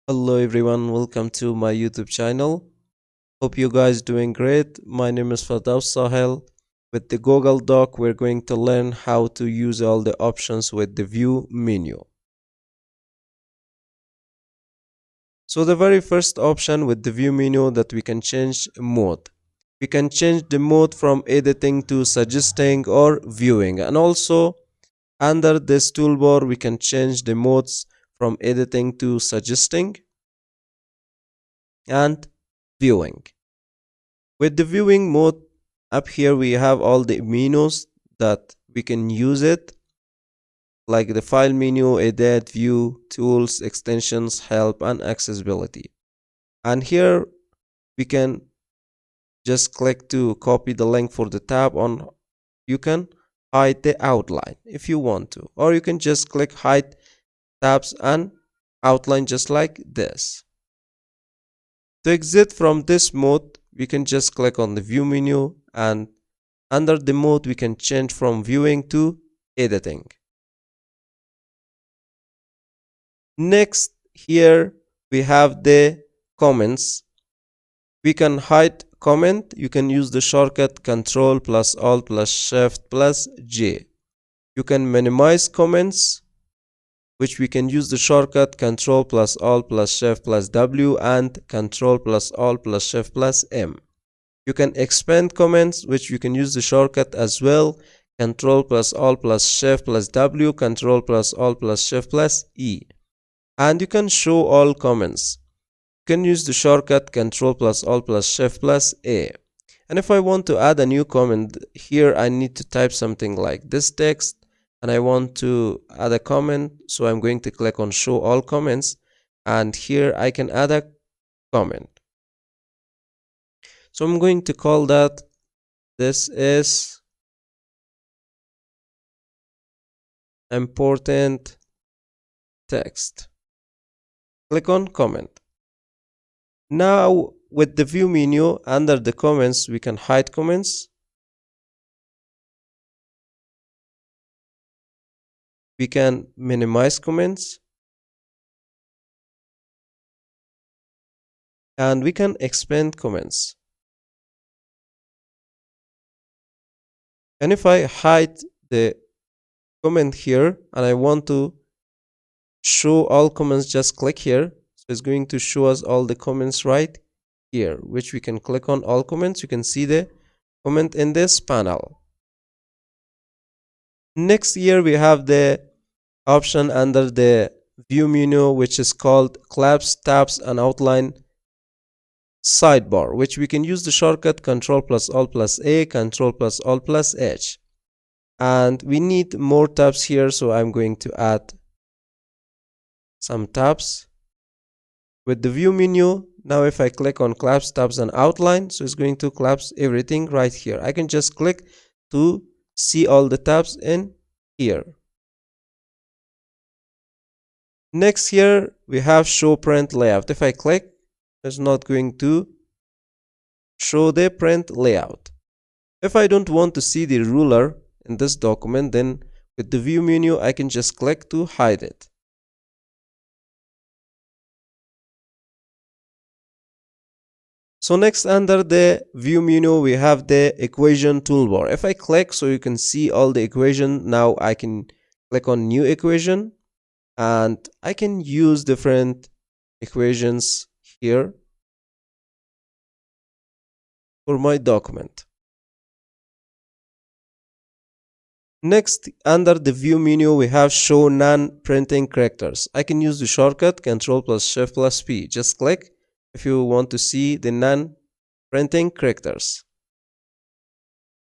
Hello everyone, welcome to my YouTube channel. Hope you guys doing great. My name is Firdaus Sahel. With the Google Doc, we're going to learn how to use all the options with the view menu. So the very first option with the view menu that we can change mode. We can change the mode from editing to suggesting or viewing, and also under this toolbar we can change the modes from editing to suggesting and viewing. With the viewing mode up here, we have all the menus that we can use it, like the file menu, edit, view, tools, extensions, help, and accessibility. And here we can just click to copy the link for the tab on. You can hide the outline if you want to, or you can just click hide tabs and outline just like this. To exit from this mode, we can just click on the view menu, and under the mode we can change from viewing to editing. Next, here we have the comments. We can hide comment. You can use the shortcut Control plus Alt plus Shift plus J. You can minimize comments, which we can use the shortcut Control plus Alt plus Shift plus W and Control plus Alt plus Shift plus M. You can expand comments, which you can use the shortcut as well, Control plus Alt plus Shift plus W, Control plus Alt plus Shift plus E. And you can show all comments. You can use the shortcut Control plus Alt plus Shift plus A. And if I want to add a new comment here, I need to type something like this text, and I want to add a comment, so I'm going to click on show all comments, and here I can add a comment. So I'm going to call that this is important text. Click on comment. Now with the view menu, under the comments we can hide comments, we can minimize comments, and we can expand comments. And if I hide the comment here and I want to show all comments, just click here. So it's going to show us all the comments right here, which we can click on all comments. You can see the comment in this panel. Next here we have the option under the view menu, which is called collapse tabs and outline sidebar, which we can use the shortcut Control plus Alt plus A, Control plus Alt plus H. And we need more tabs here, so I'm going to add some tabs with the view menu. Now if I click on collapse tabs and outline, so it's going to collapse everything right here. I can just click to see all the tabs in here. Next here we have show print layout. If I click, it's not going to show the print layout. If I don't want to see the ruler in this document, then with the view menu I can just click to hide it. So next under the view menu we have the equation toolbar. If I click, so you can see all the equation. Now I can click on new equation and I can use different equations here for my document. Next, under the view menu, we have show non-printing characters. I can use the shortcut Control plus Shift plus P. Just click if you want to see the non-printing characters.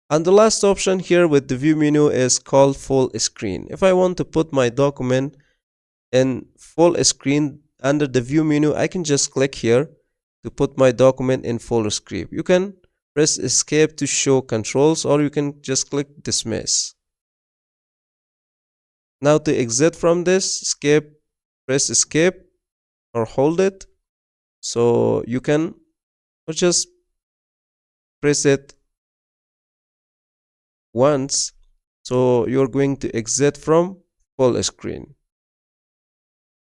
And the last option here with the view menu is called full screen. If I want to put my document in full screen under the view menu, I can just click here to put my document in full screen. You can press escape to show controls, or you can just click dismiss. Now to exit from this, press escape or hold it. So you can just press it once. So you're going to exit from full screen.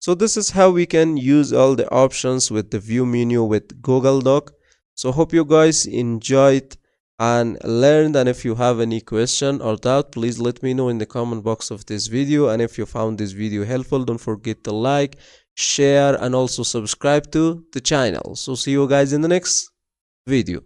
So this is how we can use all the options with the view menu with Google Doc. So hope you guys enjoyed and learned, and if you have any question or doubt, please let me know in the comment box of this video. And if you found this video helpful, don't forget to like, share, and also subscribe to the channel. So see you guys in the next video.